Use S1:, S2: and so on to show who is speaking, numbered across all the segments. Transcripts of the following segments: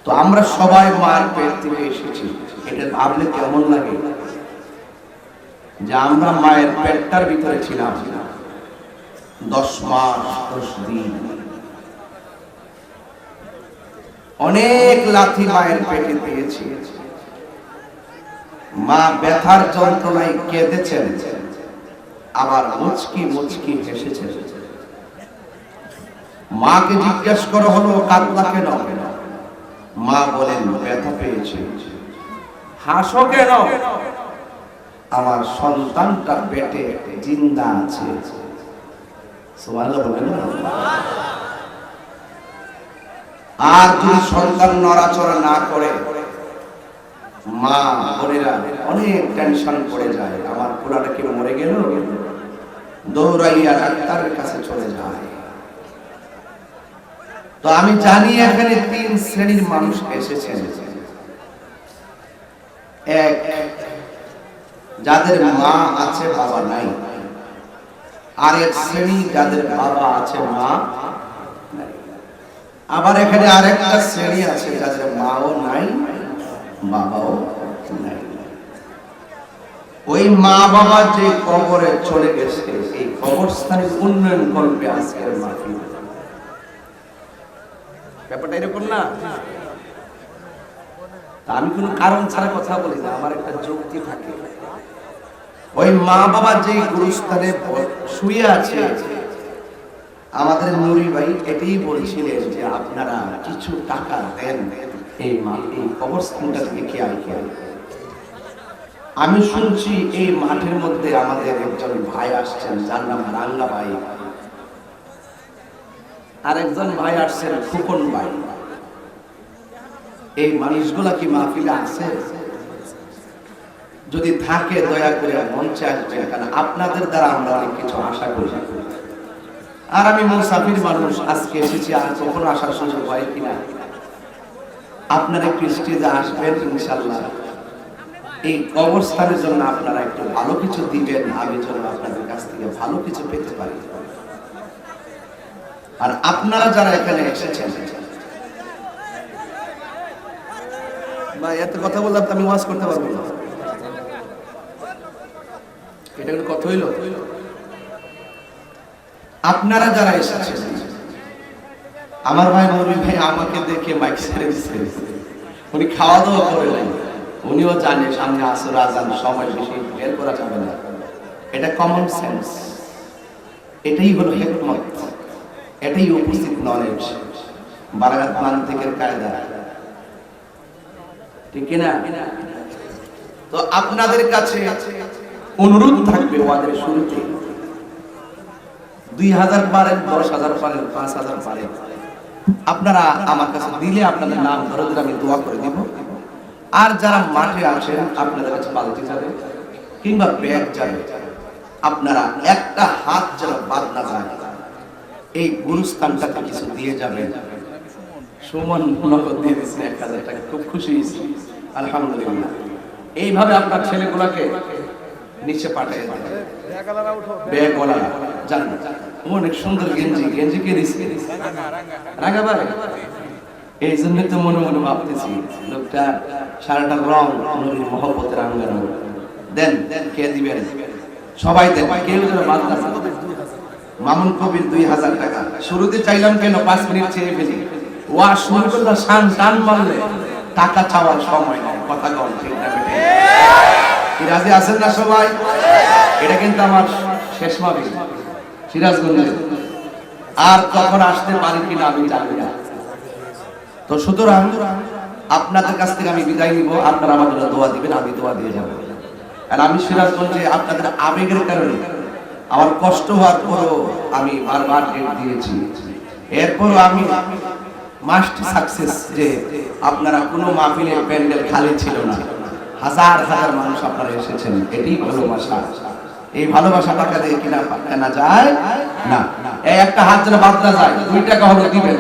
S1: তো আমরা সবাই মায়ের পেট থেকে এসেছি, এটা ভাবলে কেমন লাগে যে আমরা মায়ের পেটটার ভিতরে ছিলাম 10 মাস 10 দিন। অনেক লাথি মায়ের পেটে দিয়েছি, মা ব্যথার যন্ত্রণায় কেঁদেছেন, আবার মুচকি মুচকি হেসেছেন। মাকে জিজ্ঞেস করা হলো কাঁদলা কেন? মা বলেন ব্যথা পেয়েছে। হাসো কেন? আমার সন্তানটা পেটে জিন্দা আছে। সুবহানাল্লাহ বলেন। আর যদি সন্তান নড়াচড়া না করে, মা বোনেরা অনেক টেনশন পড়ে যায়, আমার পোলাটা কি মরে গেল, দৌড়াইয়া ডাক্তারের কাছে চলে যায়। তো আমি জানি এখানে 3 শ্রেণীর মানুষ এসেছেন। এক, যাদের মা আছে বাবা নাই। আর এক শ্রেণী যাদের বাবা আছে মা নাই। আবার এখানে আরেকটা শ্রেণী আছে যাদের মাও নাই বাবাও নাই। ওই মা বাবা যে কবরে চলে গেছে, এই কবরস্থানের উন্নয়ন করবে আজকের মাহফিল। ব্যাপারটা এরকম না। আমি কোনো কারণ ছাড়া কথা বলি না, আমার একটা যুক্তি থাকে। ওই মা বাবা যে গুরুস্থানে শুয়ে আছে, আমাদের নুরি ভাই এটাই বলছিলেন যে আপনারা কিছু টাকা দেন এই কবরস্থানটা থেকে খেয়াল করেন। আমি শুনছি এই মাঠের মধ্যে আমাদের একজন ভাই আসছেন, যার নাম রাঙ্গা ভাই। আরেকজন ভাই আসছেন ফুকন ভাই। এই মানুষগুলা কি মাহফিলে আছে? যদি থাকে দয়া করে মঞ্চে আসবেন, কারণ আপনাদের দ্বারা আমরা অনেক কিছু আশা করি। আর আমি মুসাফির মানুষ, আজকে এসেছি, আর কখনো আসার সুযোগ হয় কিনা। আপনারা স্টেজে আসবেন ইনশাআল্লাহ। এই কবরস্থানের জন্য আপনারা একটু ভালো কিছু দিবেন, আমি যেন আপনাদের কাছ থেকে ভালো কিছু পেতে পারি। আর আপনারা যারা এখানে এসেছেন, বা এত কথা বললাম তো আমি ওয়াজ করতে পারবো না, এটা কোনো কথা হইল? আপনারা যারা এসেছেন, আমার ভাই মৌলভী ভাই আমাকে দেখে মাইক ছেড়ে দিচ্ছে। উনি খাওয়া দাওয়া করে নাই, উনিও জানে সামনে আসর আজান, সময় বেশি বের করা যাবে না। এটা কমন সেন্স, এটাই হলো হিকমত, এটাই উপস্থিত নলেজ, বারাগাত মান্তিকের কায়দা, ঠিক না? তো আপনাদের কাছে অনুরোধ থাকবে, ওয়াদের শুরুতে 2000 পারেন, 10,000 পারেন, 5,000 পারেন, আপনারা আমার কাছে দিলে আপনাদের নাম ধরে ধরে আমি দোয়া করে দিব। আর যারা মাঠে আছেন, আপনাদের কাছে বালতি যাবে কিংবা ব্যাগ যাবে, আপনারা একটা হাত যেন বাদ না যায়, এই গুরুস্থানটাকে কিছু দিয়ে যাবেন। সুমন নগদ দিয়ে দিয়েছেন 1000 টাকা, খুব খুশি হয়েছি, আলহামদুলিল্লাহ। এইভাবে আপনার ছেলেগুলোকে নিচে পাঠিয়ে দেবেন। ব্যাগওয়ালা জানেন, অনেক সুন্দর গেঞ্জি, গেঞ্জি কে দিচ্ছে? রাঙা ভাই। এই জন্য তো মনে মনে ভাবতেছি, লোকটা সারাটা রং নবীর মহব্বতের আঙ্গানো। দেন কে দিবেন? সবাই দেন, কেউ যেন বাদ না যায়। মামুন কবির 2000 টাকা। শুরুতে চাইলাম কেন, 5 মিনিট চেয়ে ফেলি। ওয়া শুরু করলে শান টান মারলে টাকা চাওয়ার সময় নাই, কথা কম ঠিক না? কি রাজি আছেন না সবাই? এটা কিন্তু আমার শেষ মাহফিল সিরাজগঞ্জে, আর কখন আসতে পারি কিনা আমি জানি না। তো সুতরাং আপনাদের কাছ থেকে আমি বিদায় নিব, আপনারা আমার জন্য দোয়া দিবেন, আমি দোয়া দিয়ে যাব। আর আমি সিরাজগঞ্জে আপনাদের আবেগের কারণে আমার কষ্ট হওয়ার পরও আমি বারবার ডেট দিয়েছি। এরপরও আমি মাস্ট সাকসেস যে আপনারা কোনো মাহফিলের প্যান্ডেল খালি ছিল না, হাজার হাজার মানুষ আপনারা এসেছেন। এটাই ভালোবাসা। এই ভালোবাসা টাকা দিয়ে কিনা কেনা যায় না। এই একটা হাত যেন বাদ না যায়, 2 টাকা হলো দিবেন।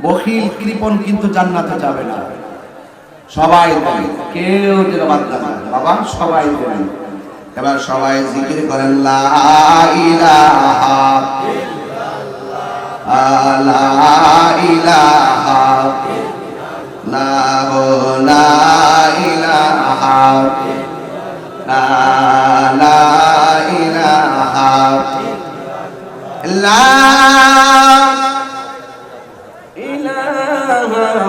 S1: বখিল কৃপণ কিন্তু জান্নাতে যাবে না। সবাই দেন, কেউ যেন বাদ না যায় বাবা, সবাই দেন। এবার সবাই জিকির করেন লা ইলাহা ইল্লাল্লাহ, লা ইলাহা ইলাহা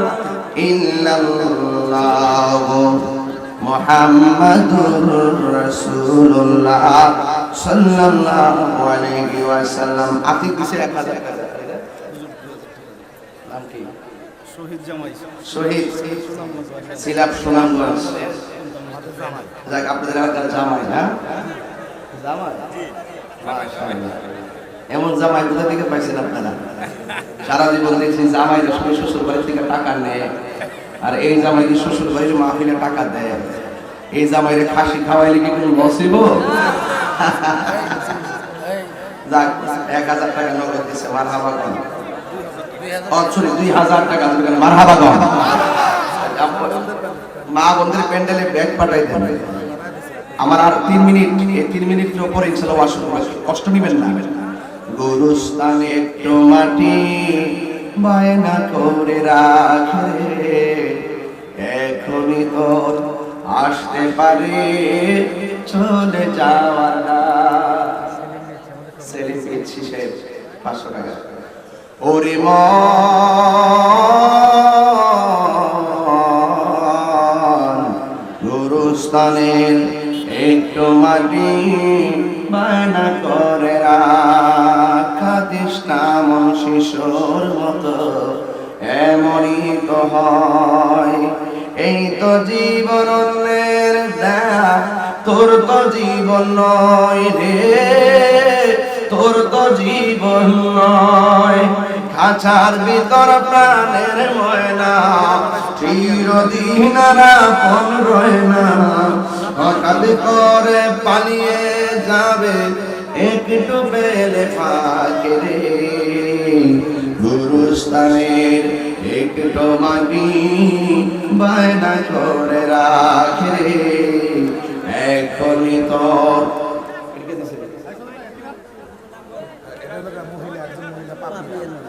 S1: ইল্লাল্লাহ মুহাম্মাদুর রাসূলুল্লাহ সাল্লাল্লাহু আলাইহি ওয়াসাল্লাম। আতিক দিছে 1000 টাকা। নাম কি? শহীদ জামাই। শহীদ সিলাপ সুনামগঞ্জ। যাক আপনাদের এলাকার জামাই না? জামাই জি মাশাআল্লাহ। এমন জামাই কোথা থেকে পাইছেন আপনারা? সারা জীবন দেখছি জামাইরা সবাই শ্বশুর বাড়ি থেকে টাকা নেয়, আর এই জামাই কি শ্বশুর বাড়ির মাহফিলে টাকা দেয়? এই জামাইরে খাসি খাওয়াইলে কি কোনো লস হইব? যাক 1000 টাকা নগদ দিছে, মারহাবা কোন। সরি 2000 টাকা দিবেন, মারহাবা কোন। মা বন্ধের প্যান্ডেলে ব্যাগ পাঠাই দেন। আমার আর 3 মিনিট, এই 3 মিনিটের উপরে ইনশাআল্লাহ ওয়াশ করব, কষ্ট নিবেন না। গুরুস্থানে একটু মাটি বায়না করে রাখে, এখনই তোর আসতে পারে চলে যাওয়ার রাত। সেলিম দিচ্ছি সে 500 টাকা। ওরে মন গুরুস্থানের একটু মাটি বায়না করে রাখিস না মন শিশুর মতো, এমনই তো হয়। এই তো জীবন অন্যের দেয়া, তোর তো জীবন নয় রে, তোর তো জীবন নয়। খাঁচার ভিতর প্রাণের ময়না চিরদিন আপন রয় না, হঠাৎ করে পালিয়ে যাবে একটু পেলে ফাঁকে রে। গুরুস্থানের একটু মাটি বায়না করে রাখে রে, এখনই তোর।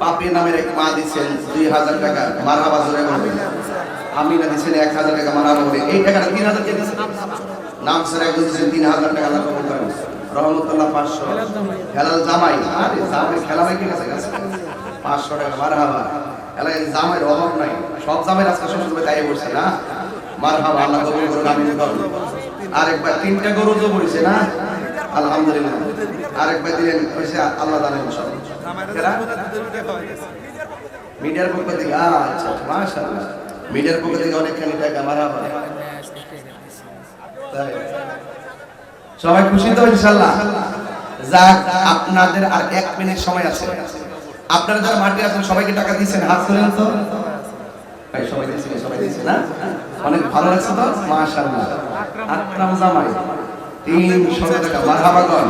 S1: পাপি নামের এক মা দিচ্ছেন 2000 টাকা, মারহাবা জোরে বলবেন। আমিনা দিচ্ছেন 1000 টাকা, মারহাবা বলবেন। এই টাকাটা 3000 কে দিচ্ছেন? নাম স্যার একজন দিচ্ছেন 3000 টাকা, আল্লাহ কবুল করেন। রহমতুল্লাহ 500। হেলাল জামাই, আরে জামাই খেলামাই কি কাছে গেছে 500 টাকা, মারহাবা। এলাকায় জামাইয়ের অভাব নাই, সব জামাইয়ের আজকে শ্বশুর বাড়ি দাঁড়িয়ে পড়ছে না, মারহাবা, আল্লাহ কবুল করুন, আমিন করুন। আরেকবার 3টা গরু তো পড়েছে না, আলহামদুলিল্লাহ। আরেকবার দিলেন কইছে আল্লাহ জানেন সব। মিডিয়ার পক্ষ থেকে আচ্ছা মাশাআল্লাহ, মিডিয়ার পক্ষ থেকে অনেকখানি টাকা, মারহাবা। সবাই খুশি তো ইনশাআল্লাহ? যাক, আপনাদের আর 1 মিনিট সময় আছে। আপনারা যারা মাঠে আছেন সবাইকে টাকা দিয়েছেন, হাত তোলেন তো ভাই। সবাই দিয়েছেন, সবাই দিয়েছেন না? অনেক ভালো লাগছে তো, মাশাআল্লাহ। আকরাম জামাই 300 টাকা, মারহাবা কোন,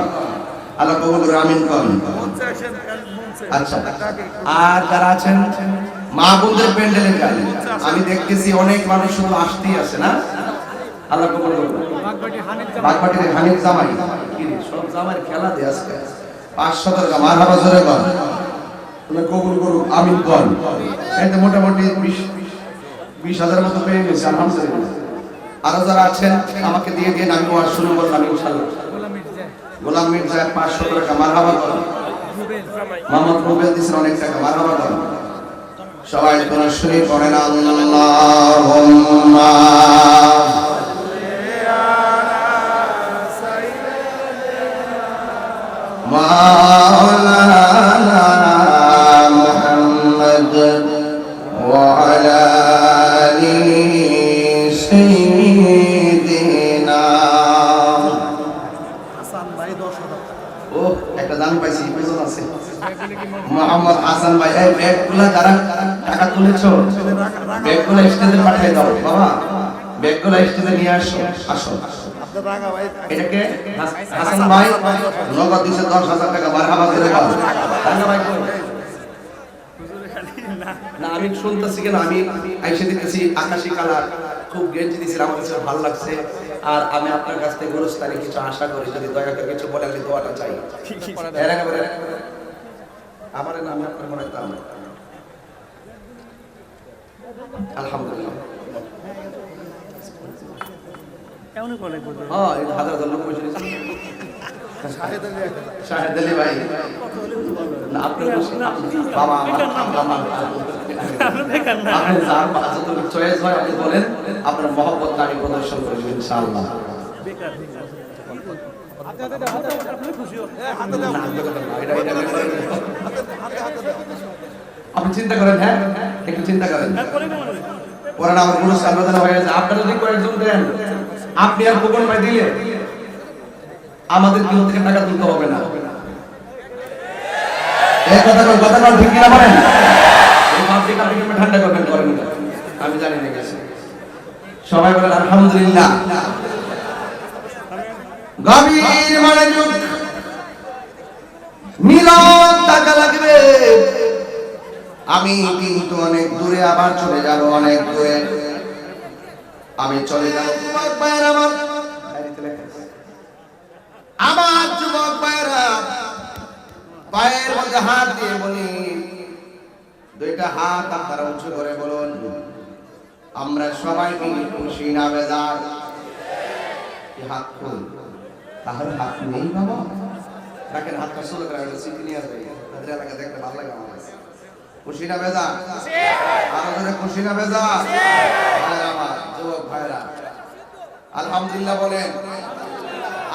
S1: আল্লাহ কবুল করুন, আমিন কোন। আচ্ছা, আর যারা আছেন মা বোনদের প্যান্ডেলের গানে আমি দেখতেছি অনেক মানুষ শুধু আসতেই আছে না, আল্লাহ কবুল করুন। বাগবাটির হানিফ জামাই, কি রে সব জামাইয়ের খেলা দিয়ে আজকে 500 টাকা, মারহাবা জোরে বল, আল্লাহ কবুল করুন, আমিন বল। এতে মোটামুটি 20,000 মতো পেয়ে গেছে, আলহামদুলিল্লাহ। আরো যারা আছেন আমাকে দিয়ে দিয়ে আমি ওয়াজ শুরু করলাম ইনশাআল্লাহ। গোলাম মির্জা 500 টাকা, মারহাবা বল। মোহাম্মদ রুবেল দিছেন অনেক টাকা, মারহাবা বল। সবাই দরুদ শরীফ পড়েন, আল্লাহুম্মা মাওলানা মুহাম্মদ ওয়া আলা আলি সাইয়্যিদিনা। হাসান ভাই 10,000। ও একটা দান পাইছি, পেছন আছে মোহাম্মদ হাসান ভাই। এই ব্যাগগুলো যারা টাকা তুলেছো, ব্যাগগুলো স্টেজে পাঠিয়ে দাও বাবা, ব্যাগগুলো স্টেজে নিয়ে আসো। আসো এটাকে হাসান ভাই নগদ দিছে 10,000 টাকা, মারহাবা করে দাও। রাঙ্গা ভাই কই? না আমি শুনতেছি কেন, আমি আইসে দিতেছি আকাশী কালার, খুব গেঞ্জি দিয়েছিলাম, আমার কাছে ভালো লাগছে। আর আমি আপনার কাছ থেকে গোরস্থানে কিছু আশা করি, যদি দয়া করে কিছু বলে আমি দোয়াটা চাই। আমার নামে আপনার মনে হয় তাহলে আলহামদুলিল্লাহ। হ্যাঁ, 1000 লোক বসে শাহেদ আলী ভাই না আপনি বাবা আপনি যার যতটুকু চয়েস হয় আপনি বলেন, আপনার মহব্বত আমি প্রদর্শন করব ইনশাআল্লাহ। আপনি চিন্তা করেন, হ্যাঁ একটু চিন্তা করেন, পরে আমার পুরো সার্বজনীন হয়ে যায়। আপনারা যদি কয়েকজন দেন, আপনি আর খোকন ভাই দিলে আমাদের কেউ থেকে টাকা তুলতে হবে না। এই কথা ঠিক কিনা বলেন? এই ভাবটিকে আপনি কিভাবে ঠান্ডা করবেন, করেন না আমি জানি না গেছে। সবাই বলেন আলহামদুলিল্লাহ। গভীর মনোযোগ, মিলন টাকা লাগবে। আমি কিন্তু অনেক দূরে আবার চলে যাব, অনেক দূরে আমি চলে যাব। যুবক ভাইরা আমার যুবক ভাইরা পায়ের মধ্যে হাত দিয়ে বলি, দুইটা হাত আপনারা উঁচু করে বলুন, আমরা সবাই মিলে খুশি না বেজার? হাত খুল, তাহলে হাত নেই বাবা, দেখেন হাতটা সোলো করে সিটি নিয়ে আসবে, তাদের এলাকা দেখতে ভালো লাগে আমার কাছে। খুশি না বেজার? আরো জোরে খুশি না বেজার? আমার যুবক ভাইরা আলহামদুলিল্লাহ বলেন।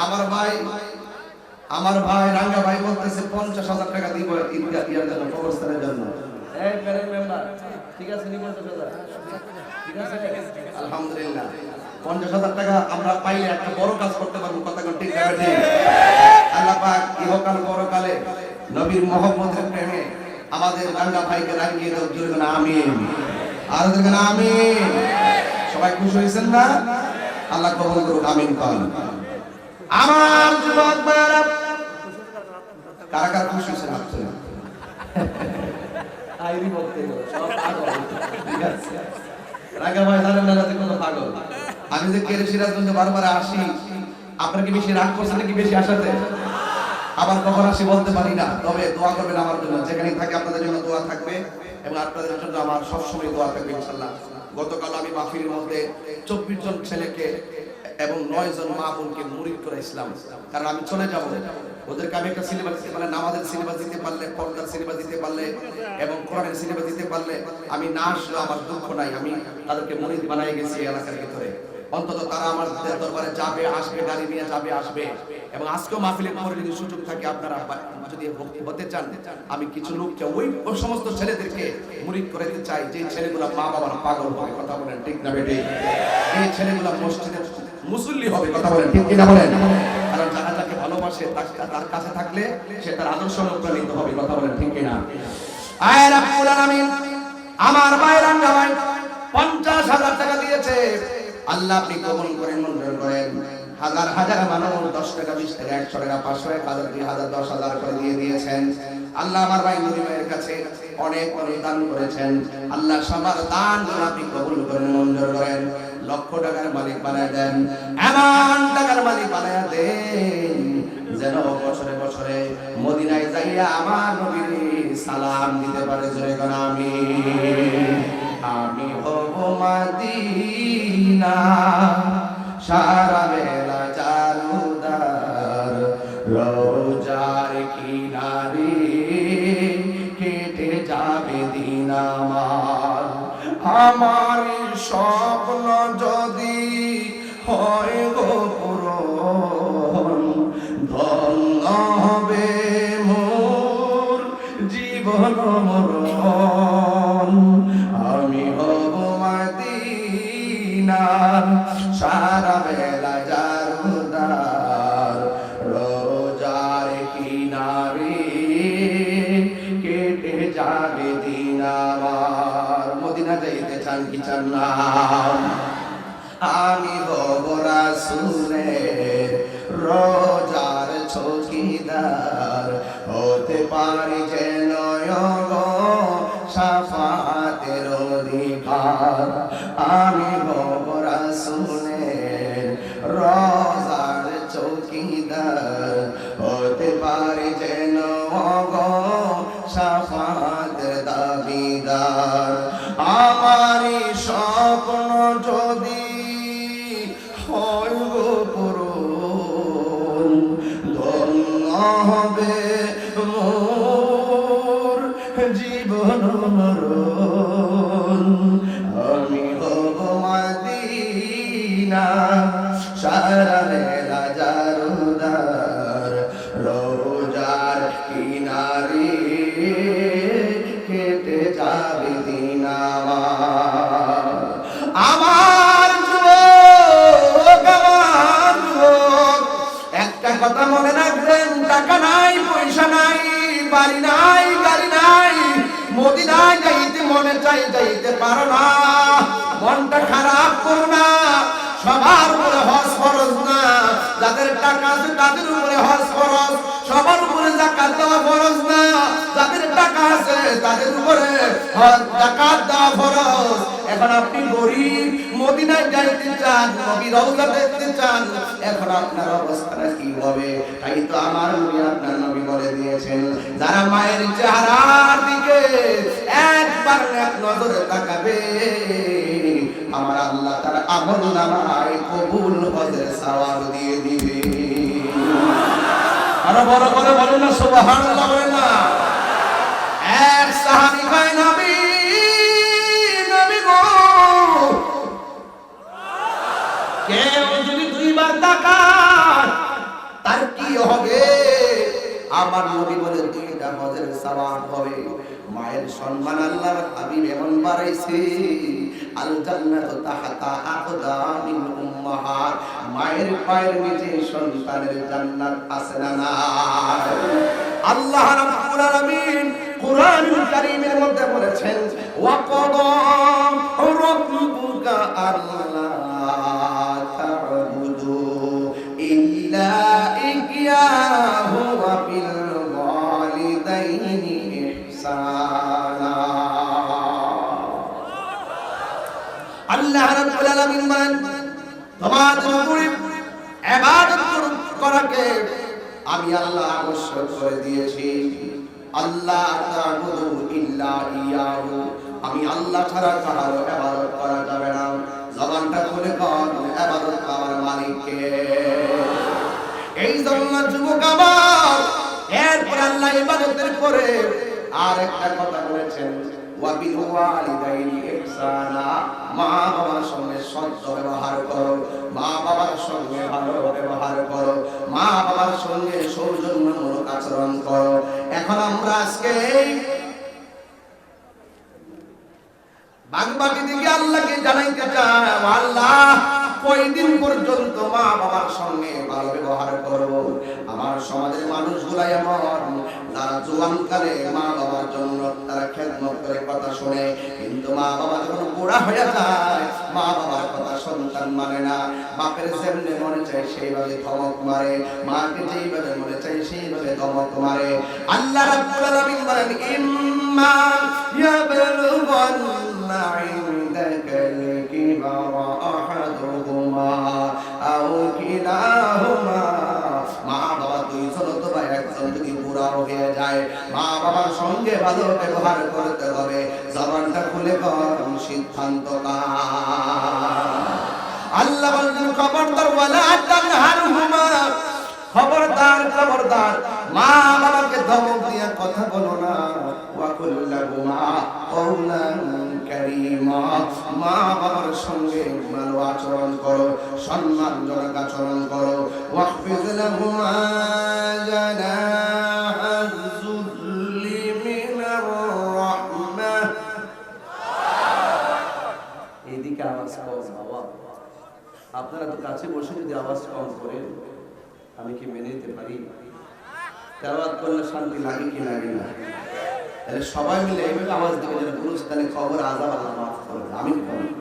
S1: আমার ভাই রাঙ্গা ভাই বলতেছে 50,000 টাকা দিব ঈদগাহ ইয়ার জন্য, কবরস্থানের জন্য। এই প্যানেল মেম্বার ঠিক আছে নি 50,000? ঠিক আছে আলহামদুলিল্লাহ। 50,000 টাকা আমরা পাইলে একটা বড় কাজ করতে পারবো, কথা কোন ঠিক না ঠিক? আল্লাহ পাক ইহকাল পরকালে নবীর মহব্বতের প্রেমে আমাদের রাঙ্গা ভাইকে রাঙ্গিয়ে দাও, জোরে না আমিন। আর জোরে না আমিন। সবাই খুশি হয়েছেন না? আল্লাহ কবুল করুন, আমিন করেন। আমার যুবক ভাইরা কারা কারা খুশি হয়েছেন? আপনারা আইরি বলতে গেল সব পাগল। ঠিক আছে রাঙ্গা ভাই জানেন না যে কত পাগল। আমি যে কেরে সিরাজগঞ্জে বারবার আসি, আপনারা কি বেশি রাগ করছেন নাকি বেশি আসাতে? আবার কখন আসি বলতে পারি না, তবে দোয়া করবেন আমার জন্য, যেখানে থাকে আপনাদের জন্য দোয়া থাকবে এবং আপনাদের জন্য আমার সবসময় দোয়া থাকবে ইনশাআল্লাহ। গতকাল আমি মাহফিলের মধ্যে 24 জন ছেলেকে এবং 9 জন মা বোনকে মুরিদ করাইছিলাম, কারণ আমি চলে যাব। ওদেরকে আমি একটা সিলেবাস দিতে পারলে, নামাজের সিলেবাস দিতে পারলে, পর্দার সিলেবাস দিতে পারলে এবং কোরআনের সিলেবাস দিতে পারলে আমি না আসলে আমার দুঃখ নাই। আমি তাদেরকে মুরিদ বানাই গেছি এলাকার ভিতরে। অন্তত তারা আমার দরবারে যাবে, আসবে, গাড়ি নিয়ে যাবে, আসবে। এবং আজকেও মাহফিলের পরে যদি সুযোগ থাকে, আপনারা যদি হতে চান, আমি কিছু লোককে ওই সমস্ত ছেলেদেরকে মুরিদ করাতে চাই যে ছেলেগুলো মা বাবার পাগল হবে, কথা বলেন ঠিক না বেটে? এই ছেলেগুলো মসজিদে মুসল্লি হবে, কথা বলেন ঠিক কিনা বলেন? কারণ যারা যাকে ভালোবাসে তার কাছে থাকলে সে তার আদর্শ অনুপ্রাণিত হবে, কথা বলেন ঠিক কিনা? আয় রাব্বুল আলামিন আমার ভাইরা ভাই 50,000 টাকা দিয়েছে। আল্লাহ আপনি কবুল করেন, মঞ্জুর করেন। হাজার হাজার মানুষ 10 টাকা, 20 টাকা, 100 টাকা, 500, 1000, 2000, 10,000 করে দিয়ে দিয়েছেন। আল্লাহ আমার ভাই নবী ভাইয়ের কাছে অনেক অনেক দান করেছেন। আল্লাহ সবার দান আপনি কবুল করেন, মঞ্জুর করেন। লক্ষ টাকার মালিক বানায় দেন, এমন টাকার মালিক বানায় দেন যেন বছরে বছরে মদিনায় যাইয়া আমার নবীর সালাম দিতে পারে, জয় কোন আমিন। আমি হব মদিনা সারা বেলা চারুদার, রোজার কিনারে কেটে যাবে দিন আমার। আমার স্বপ্ন যদি হয় গো পূরণ, ধন্য হবে মোর জীবন মরণ। আমি হব মদিনার সারা বেলা জারুদার, রোজার কিনারে কেটে যাবে দিন আমার। মদিনা যাইতে চান কি চান না? আমি হব রাসূলের রোজার চৌকিদার, হতে পারি যেন শাফাতের অধিকার। আমি হব রাসূলের রোজার চৌকিদার, হতে পারি যেন শাফাতের দাবিদার। আমারই স্বপ্ন যদি হয় গো পূরণ, ধন্য জীবন মরণ আমি হব মদিনা সারারে রাজারুদার রোজার কিনারে কেটে যাবে দিন আমার যুবক একটা কথা মনে রাখবেন, টাকা নাই, পয়সা নাই, বাড়ি নাই, গাড়ি নাই, মদিনায় যাইতে মনে চাই, যাইতে পারো না, মনটা খারাপ করো না। সবার উপরে হজ ফরজ না, যাদের টাকা আছে তাদের উপরে হজ ফরজ, সবার উপরে যাকাত দেওয়া ফরজ না, যাদের টাকা আছে তাদের উপরে যাকাত দেওয়া ফরজ। এখন আপনি গরিব, মদিনায় যাইতে চান, নবী রওজা দেখতে চান, এখন আপনার অবস্থাটা কি হবে? তাই তো আমার নবী আপনার নবী বলে দিয়েছেন, যারা মায়ের চেহারার দিকে একবার এক নজরে তাকাবে, আমার আল্লাহ তার আমলনামায় কবুল হজের সওয়াব দিয়ে দিবে। আরো বড় করে বলেন না সুবহানাল্লাহ, বলেন না। এক সাহাবী কয়, নবী গো, কেউ যদি দুইবার তাকায় তার কি হবে? আমার নবী বলে দুইটা হজের সওয়াব হবে। মায়ের সম্মান আল্লাহর হাবিব এমন বাড়াইছে, আল জান্নাতু তাহতা আকদামিল উম্মাহাত, মায়ের পায়ের নিচে সন্তানের জান্নাত আছে না নাই? আল্লাহ রাব্বুল আলামিন কুরআনুল কারীমের মধ্যে বলেছেন, ওয়া ক্বাদা রাব্বুকা আল্লা তা'বুদু ইল্লা ইয়্যাহু ওয়া বিল ওয়ালিদাইনি ইহসানা। আল্লাহ রাব্বুল আলামিন বলেন, তোমাদের উপরে ইবাদত করাকে আমি আল্লাহ আবশ্যক করে দিয়েছি। আল্লাহ তা'বুদু ইল্লা ইয়াহু, আমি আল্লাহ ছাড়া কারো ইবাদত করা যাবে না। জবানটা খুলে কর, ইবাদত আমার মালিককে। এই জন্য যুবক আমার, এরপর আল্লাহ ইবাদতের পরে আর একটা কথা বলেছেন, ওয়া বিল ওয়ালিদাইনি ইহসানা, মা বাবার সঙ্গে সৎ ব্যবহার করো, মা বাবার সঙ্গে ভালো ব্যবহার করো, মা বাবার সঙ্গে সৌজন্যমূলক আচরণ করো। এখন আমরা আজকে বাগবাটি থেকে আল্লাহকে জানাইতে চাই, আল্লাহ কয়দিন পর্যন্ত মা বাবার সঙ্গে ভালো ব্যবহার করব? আমার সমাজের মানুষগুলা এমন, যারা জোয়ানকালে মা বাবার জন্য তারা খেদমত করে কথা শুনে, কিন্তু মা বাবা যখন বুড়া হয়ে যায়, মা বাবার কথা সন্তান মানে না। বাপের যেমনি মনে চায় সেইভাবে ধমক মারে, মাকে যেইভাবে মনে চায় সেইভাবে ধমক মারে। আল্লাহ রাব্বুল আলামিন বলেন, ইম্মা ইয়াবলুগান্না ইনদাকাল কিবারা আহাদুহুমা আও কিলাহুমা, মা বাবা দুইজন অথবা একজন যদি বুড়া হয়ে যায়, মা বাবার সঙ্গে ভালো ব্যবহার করতে হবে। জবানটা খুলে কর, সিদ্ধান্ত কার? আল্লাহ বলেন, খবরদার, ওয়ালা তানহারহুমা, খবরদার খবরদার, মা বাবাকে ধমক দিয়ে কথা বলো না। ওয়া কুল্লাহুমা কওলান কারীমা, মা বাবার সঙ্গে ভালো আচরণ করো, সম্মানজনক আচরণ করো। ওয়াহফিজ লাহুমা জানাহাজ যুল্লি মিনার রাহমাহ, এদিকে আওয়াজ কম বাবা, আপনারা তো কাছে বসে যদি আওয়াজ কম করেন আমি কি মেনে নিতে পারি? তেলাওয়াত করলে শান্তি লাগে কি লাগে না? তাহলে সবাই মিলে এইভাবে আওয়াজ দিবে যেন গুরুস্থানে খবর আযাব আল্লাহ মাফ করবে। আমিন বলেন।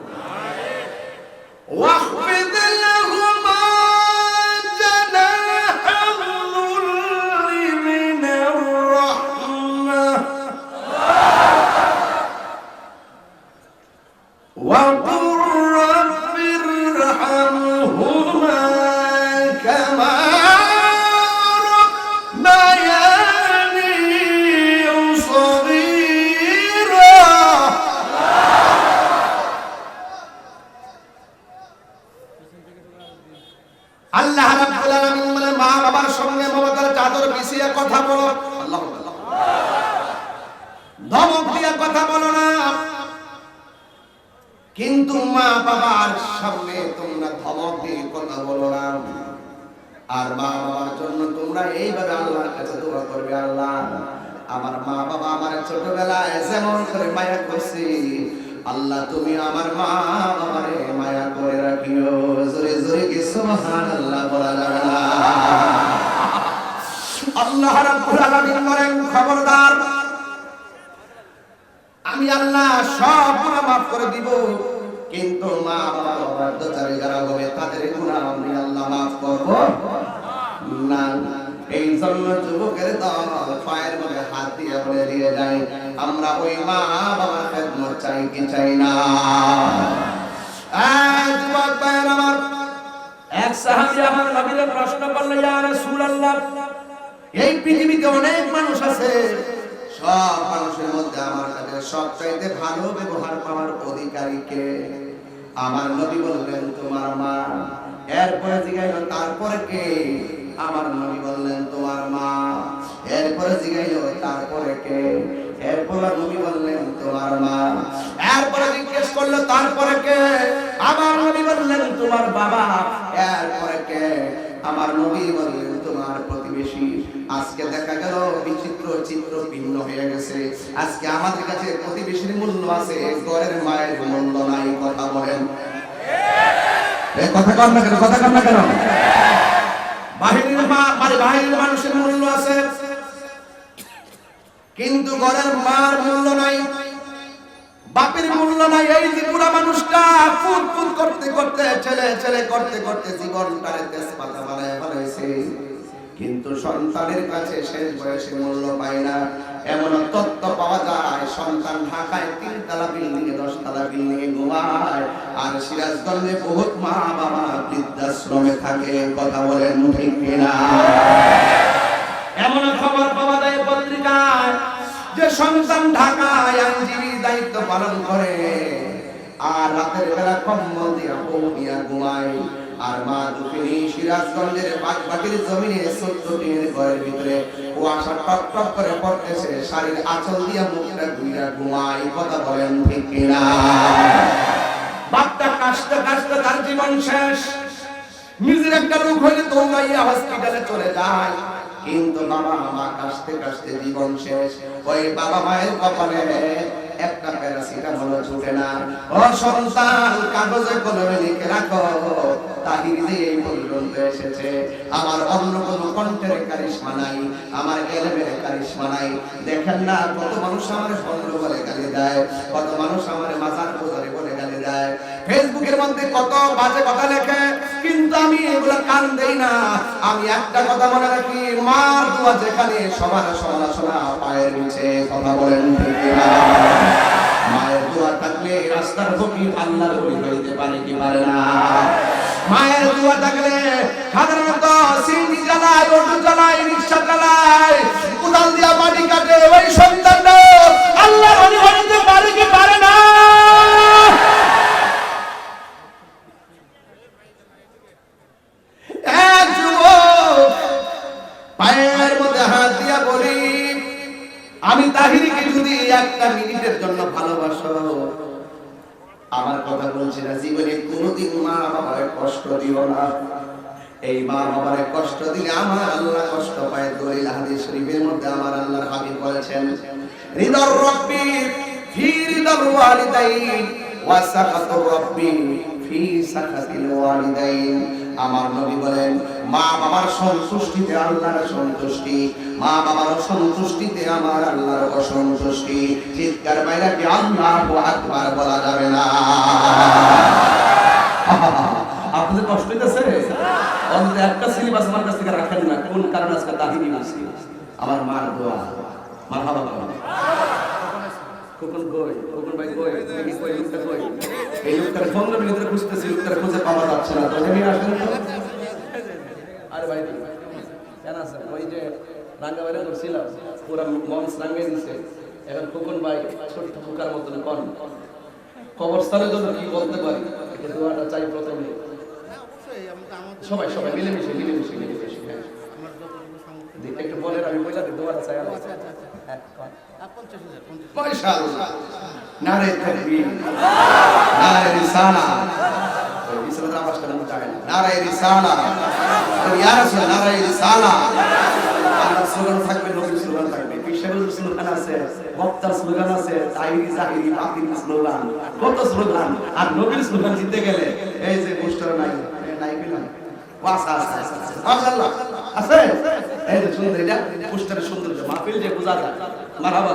S1: ওয়াহফিদ লাহুমা জানাহাল যুল্লি মিনার রাহমাহ ওয়া কুর রাব্বিরহামহুমা কামা আল্লাহ রাব্বুল আলামিন বলে, মা বাবার সঙ্গে মমতার চাদর বিছিয়ে কথা বলো। আল্লাহু আকবার। কথা বলো না, কিন্তু মা বাবার সামনে তোমরা ধমক দিয়ে কথা বলো না। আর মা বাবার জন্য তোমরা এইভাবে আল্লাহর কাছে দোয়া করবে, আল্লাহ আমার মা বাবা আমার ছোটবেলায় যেমন করে মায়া করছে, আল্লাহ তুমি আমার মা বাবারে মায়া করে রাখিও। জোরে জোরে কি সুবহানাল্লাহ বলা যাবে না? আল্লাহ রাব্বুল আলামিন বলেন, খবরদার আমি আল্লাহ সব গুনাহ মাফ করে দিব, কিন্তু মা বাবা অবাধ্যচারী যারা হবে তাদের গুনাহ আমি আল্লাহ মাফ করব না। এই জন্য যুবকের দল পায়ের মধ্যে হাত দিয়ে বলে দিয়ে যায়, আমরা ওই মা বাবার খেদমত চাই কি চাই না? যুবক ভাইয়ের আমার, এক সাহাবী আমার নবীকে প্রশ্ন করলেন, ইয়া রাসূলুল্লাহ, এই পৃথিবীতে অনেক মানুষ আছে, সব মানুষের মধ্যে আমার কাছে সবচাইতে ভালো ব্যবহার পাওয়ার অধিকারী কে? আমার নবী বললেন, তোমার মা। এরপরে জিজ্ঞাসা, তারপরে কে? আমার নবী বললেন, তোমার মা। এরপরে জিজ্ঞাসা, তারপরে কে? এরপরে নবী বললেন, তোমার মা। এরপরে জিজ্ঞেস করলো, তারপরে কে? আমার নবী বললেন, তোমার বাবা। এরপরে কে? আমার নবী বললেন, তোমার প্রতিবেশী। আজকে দেখা গেল বিচিত্র চিত্র ভিন্ন হয়ে গেছে। আজকে আমাদের কাছে প্রতিবেশীর মূল্য আছে, ঘরের মায়ের মূল্য নাই। কথা বলেন, কথা কর না কেন? কথা কর না কেন? বাহিরের মা মানে বাহিরের মানুষের মূল্য আছে, কিন্তু ঘরের মার মূল্য নাই, বাপের মূল্য নাই। এই যে পুরা মানুষটা ফুট ফুট করতে করতে, ছেলে ছেলে করতে করতে জীবনটারে তেজপাতা বানায় ফেলেছে, কিন্তু সন্তানের কাছে শেষ বয়সে মূল্য পায় না। এমন তথ্য পাওয়া যায়, সন্তান ঢাকায় 3 তলা বিল্ডিং এ 10 তলা বিল্ডিং এ ঘুমায়, আর সিরাজগঞ্জে বহুত মা বাবা বৃদ্ধাশ্রমে থাকে। কথা বলেন ঠিক কিনা? এমন খবর পাওয়া যায় পত্রিকায় যে সন্তান ঢাকায় আইনজীবী দায়িত্ব পালন করে, আর রাতের বেলা কম্বল দিয়ে বউনিয়া ঘুমায়, আর মা দুঃখিনী সিরাজগঞ্জের বাগবাটির জমিনে 14 টিনের ঘরের ভিতরে কুয়াশা টক টক করে পড়তেছে, শাড়ির আঁচল দিয়ে মুখটা ঘুরিয়ে ঘুমায়। কথা বলেন ঠিক কিনা? বাপটা কাশতে কাশতে তার জীবন শেষ, নিজের একটা রোগ হইলে দৌড়াইয়া হসপিটালে চলে যায়, কিন্তু বাবা মা কাশতে কাশতে জীবন শেষ। ওই বাবা মায়ের কপালে একটা প্যারাসিটামল ছুটে না। ও সন্তান, কাগজে কলমে লিখে রাখো, তাহির যে এই পর্যন্ত এসেছে, আমার অন্য কোনো কণ্ঠের কারিশমা নাই, আমার এলেমের কারিশমা নাই। দেখেন না কত মানুষ আমার ভণ্ড বলে গালি দেয়, কত মানুষ আমার মাজার পূজারি বলে গালি দেয়, ফেসবুকের মধ্যে কত বাজে কথা লেখে, কিন্তু আমি এগুলো কান দেই না। আমি একটা কথা মনে রাখি, মার দোয়া যেখানে সবার সমালোচনা পায়ের নিচে। কথা বলেন ঠিক কিনা? মায়ের দোয়া থাকলে রাস্তার ফকির আল্লাহর ওলি হইতে পারে কি পারে না? মায়ের দোয়া থাকলে সাধারণত সিন্ডি চালায়, অটো চালায়, রিক্সা চালায়, কোদাল দিয়া মাটি কাটে, ওই সন্তানটা আল্লাহর ওলি হইতে পারে কি পারে না? এক যুবক পায়ের মধ্যে হাত দিয়া বলি, আমি তাহিরিকে যদি একটা মিনিটের জন্য ভালোবাসো, আমার কথা বলছি না, জীবনে কোনোদিন মা বাবার কষ্ট দিও না। এই মা বাবার কষ্ট দিলে আমার আল্লাহ কষ্ট পায়। দলিল হাদিস শরীফের মধ্যে আমার আল্লাহর হাবিব বলেছেন, রিদার রাব্বি ফি রিদাল ওয়ালিদাইন ওয়া সাখাতুর রাব্বি ফি সাখাতিল ওয়ালিদাইন। আমার নবী বলেন, মা বাবার সন্তুষ্টিতে আল্লাহর সন্তুষ্টি, মা বাবার সন্তুষ্টিতে আমার আল্লাহর অসন্তুষ্টি। চিৎকার বাইরে কি আল্লাহু আকবার বলা যাবে না? আপনাদের কষ্ট হইতেছে? অন্তত একটা সিলেবাস আমার কাছ থেকে রাখেন না, কোন কারণে আজকে তাহিরি বলছি? আমার মার দোয়া। মারহাবা বলেন। কোন কই? কোন ভাই কই? দেখি কই লোকটা কই? এই লোকটার 15 মিনিট ধরে খুঁজতেছি, লোকটার খুঁজে পাওয়া যাচ্ছে না। তো আমি আসেন তো। আরে ভাই কেন আছে? ওই যে রাঙ্গাবাড়ি করছিলাম, পুরো মঞ্চ রাঙ্গাই দিছে। এখন কোন ভাই ছোট্ট ফুকার মতন কোন কবরস্থানের জন্য কি বলতে পারি? এই দোয়াটা চাই প্রথমে। সবাই সবাই মিলেমিশে মিলেমিশে মিলেমিশে। একটু বলেন, আমি বললাম দোয়াটা চাই। মাশাআল্লাহ, নারে তাকবীর, নারে রিসালা। রিসালার আওয়াজটা মনে যায় না। নারে রিসালা, ইয়া রাসূল, নারে রিসালা। আমার স্লোগান থাকবে, নবীর স্লোগান থাকবে, বিশ্বনবীর স্লোগান আছে, বক্তার স্লোগান আছে, তাহিরি জাহিরি বাতিল স্লোগান, কত স্লোগান। আর নবীর স্লোগান দিতে গেলে এই যে পোস্টার নাই নাই পেলাম ওয়াস আছে মাশাআল্লাহ আছে। এই যে সুন্দর, এটা পোস্টারের সৌন্দর্য, মাহফিল যে বোঝা যায়। মারহাবা।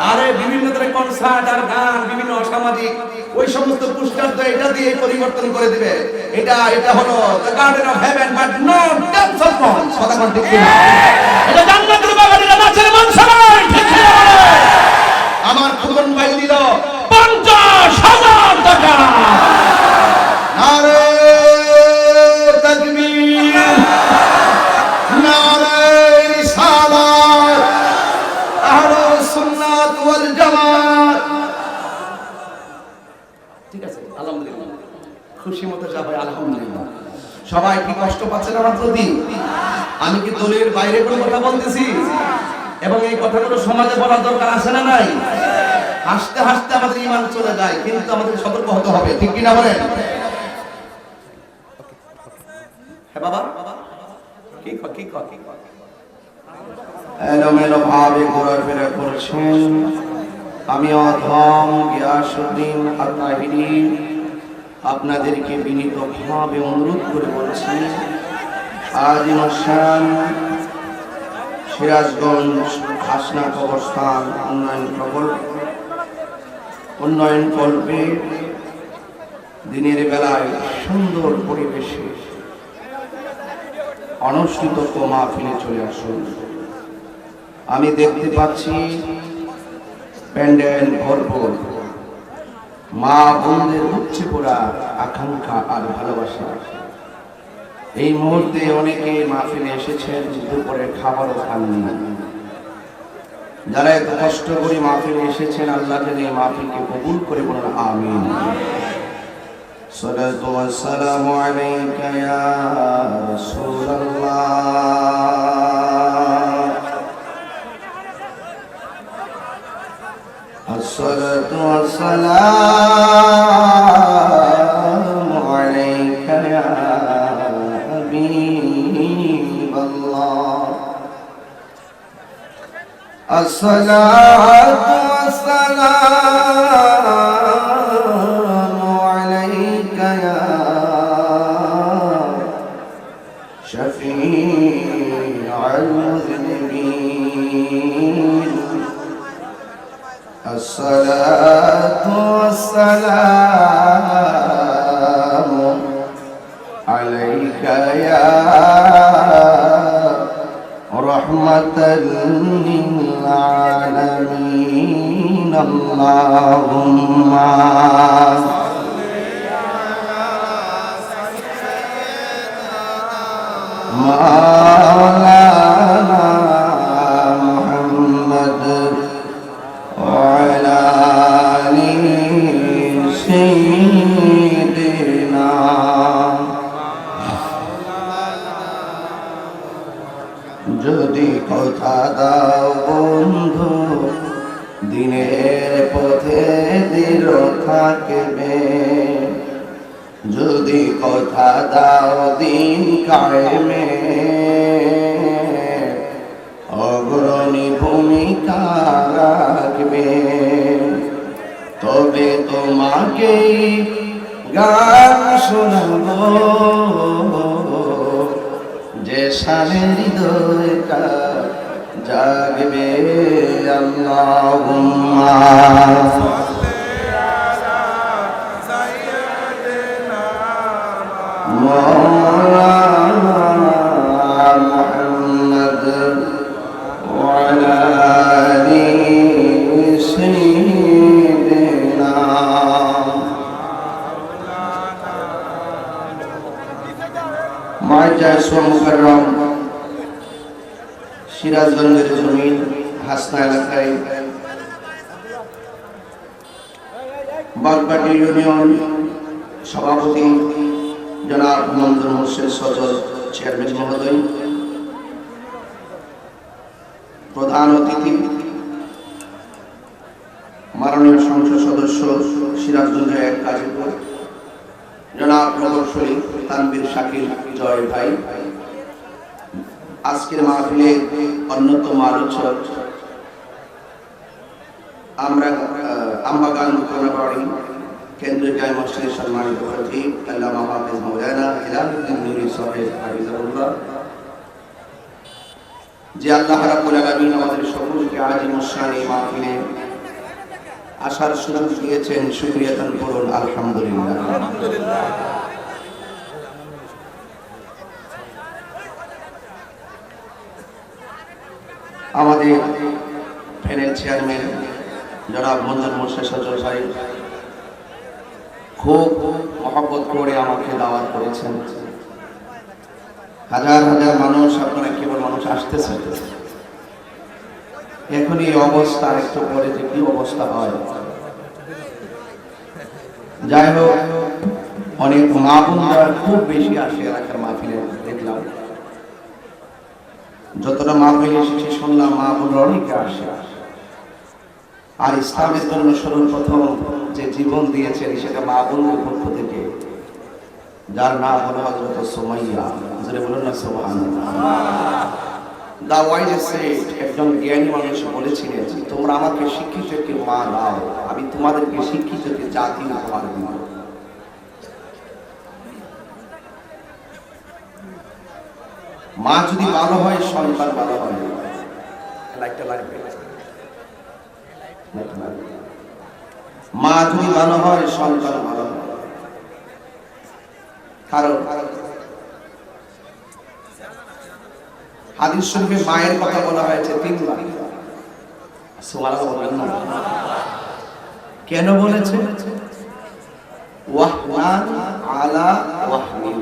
S1: আরে বিভিন্ন ধরনের কনসার্ট আর গান, বিভিন্ন অসামাজিক ওই সমস্ত পোস্টার তো এটা দিয়ে পরিবর্তন করে দিবে। এটা হলো the garden of heaven but not depths of God. কথা কোন ঠিক না? এটা জান্নাতুল বাগান, এটা নাচের মঞ্চ নয়, ঠিক না? আমার ফুকন ভাই দিল 50,000 টাকা। নারে তাকবীর, নারে রিসালাত, আহলুস সুন্নাত ওয়াল জামাত। ঠিক আছে, আলহামদুলিল্লাহ, খুশি মতো যাবে, আলহামদুলিল্লাহ। সবাই কি কষ্ট পাচ্ছেন আমার প্রতি? আমি কি দলের বাইরে কোনো কথা বলতেছি? এবং এই কথাগুলো সমাজে বলার দরকার আছে না নাই? হাসতে হাসতে আমাদের ঈমান চলে যায়, কিন্তু আমাদের সতর্ক হতে হবে, ঠিক কি না বলেন? হ্যাঁ বাবা, কি এলোমেলো ভাবে ঘোরাফেরা করছেন। আমি অধম গিয়াসউদ্দিন আল-তাহিরি আপনাদেরকে বিনীতভাবে অনুরোধ করে বলছি, আজ অনুষ্ঠান সিরাজগঞ্জ হাসনা কবরস্থান উন্নয়ন কল্পে দিনের বেলায় সুন্দর পরিবেশে অনুষ্ঠিত মাহফিলে চলে আসুন। আমি দেখতে পাচ্ছি প্যান্ডেল ভরপুর, মা বোনদের উচ্চে পড়া আকাঙ্ক্ষা আর ভালোবাসা। এই মুহূর্তে অনেকে মাহফিলে এসেছেন, দুপুরে খাবারও খাননি। যারা এত কষ্ট করে মাহফিলে এসেছেন, আল্লাহ যেন এই মাহফিলকে কবুল করে বলুন আমিন। সালাতু ওয়াস সালামু আলাইকা ইয়া রাসূলুল্লাহ। الصلاة والسلام عليك يا حبيب الله. الصلاة والسلام عليك يا شفيع المذنبين. الصلاة والسلام عليك يا رحمة للعالمين. اللهم صل على سيدنا مولانا محمد وعلى آل سيدنا. যদি কথা দাও বন্ধু, দিনের পথে দৃঢ় থাকবে। যদি কথা দাও দিন কায়েমে, অগ্রণী ভূমিকা রাখবে। তবে তোমাকে গান শোনাবো, যে শানে হৃদয়টা জাগবে। আল্লাহুম্মা মাওলানা মুহাম্মদ ওয়ালা আলি সাইয়্যিদিনা। মুআজ্জাজ ও মুকাররম সিরাজগঞ্জের জমিন হাসনা এলাকায় বাগবাটি ইউনিয়ন সভাপতি জনাব মঞ্জুর মোর্শেদ সজল চেয়ারম্যান মহোদয়, প্রধান অতিথি মাননীয় সংসদ সদস্য সিরাজগঞ্জ 1 গাজীপুর জনাব প্রকৌশলী তানভীর শাকিল জয় ভাই, আজকের মাহফিলে অন্যতম আলোচক আমরা আমবাগান কোনাবাড়ি কেন্দ্রীয় জামে মসজিদের সম্মানিত খতিব আল্লামা হাফেজ মাওলানা ইলামুদ্দিন নুরি সাহেব হাফিজাহুল্লাহ, যে আল্লাহ রাব্বুল আলামিন আমাদের সকলকে আজিমুস শান এই মাহফিলে আসার সুযোগ দিয়েছেন। শুকরিয়া দান করুন আলহামদুলিল্লাহ। আমাদের প্যানেল চেয়ারম্যান জনাব মঞ্জুর মোর্শেদ সজল ভাই খুব মহব্বত করে আমাকে দাওয়াত করেছেন। হাজার হাজার মানুষ, আপনারা কেবল মানুষ আসতেছে, এখন এই অবস্থা, একটু পরে যে কি অবস্থা হয়। যাই হোক, অনেক মা বোনরা খুব বেশি আসে এলাকার মাহফিলে দেখলাম। যতটা মাহফিলে এসেছি শুনলাম মা বোনরা অনেকে আসে। আর ইসলামের জন্য সর্বপ্রথম যে জীবন দিয়েছেন সেটা মা বোনদের পক্ষ থেকে, যার নাম হলো হযরত সুমাইয়া। যারা বলেন না সুবহানাল্লাহ। দা ওয়াইজ সেড, একজন জ্ঞানী মানুষ বলেছিলেন, তোমরা আমাকে শিক্ষিতকে মা দাও, আমি তোমাদেরকে শিক্ষিতকে জাতি উপহার দিব। মা যদি ভালো হয়, সন্তান ভালো হয়। মা যদি ভালো হয়, সন্তান ভালো হয়। কারণ হাদিস শরীফে মায়ের কথা বলা হয়েছে 3 বার। সুবহানাল্লাহ বলেন না? কেন বলেছে? ওয়াহনান আলা ওয়াহনিন।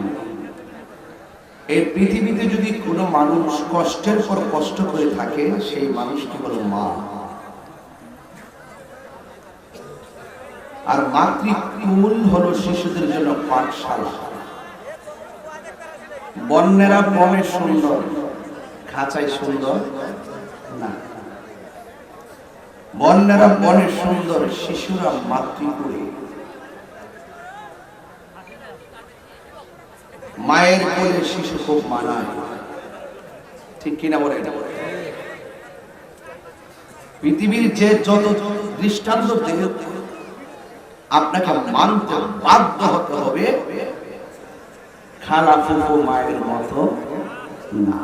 S1: এই পৃথিবীতে যদি কোনো মানুষ কষ্টের পর কষ্ট করে থাকে, সেই মানুষটি হলো মা। আর মাতৃকুল হলো শিশুদের জন্য পাঠশালা। বন্যেরা বনে সুন্দর, খাঁচায় সুন্দর না। বন্যেরা বনে সুন্দর, শিশুরা মাতৃকুলে। মায়ের কোলে শিশু খুব মানায়, ঠিক কিনা বলে? পৃথিবীর যে যত দৃষ্টান্ত দেখে আপনাকে মানতে বাধ্য হতে হবে, খালা ফুফু মায়ের মতো না।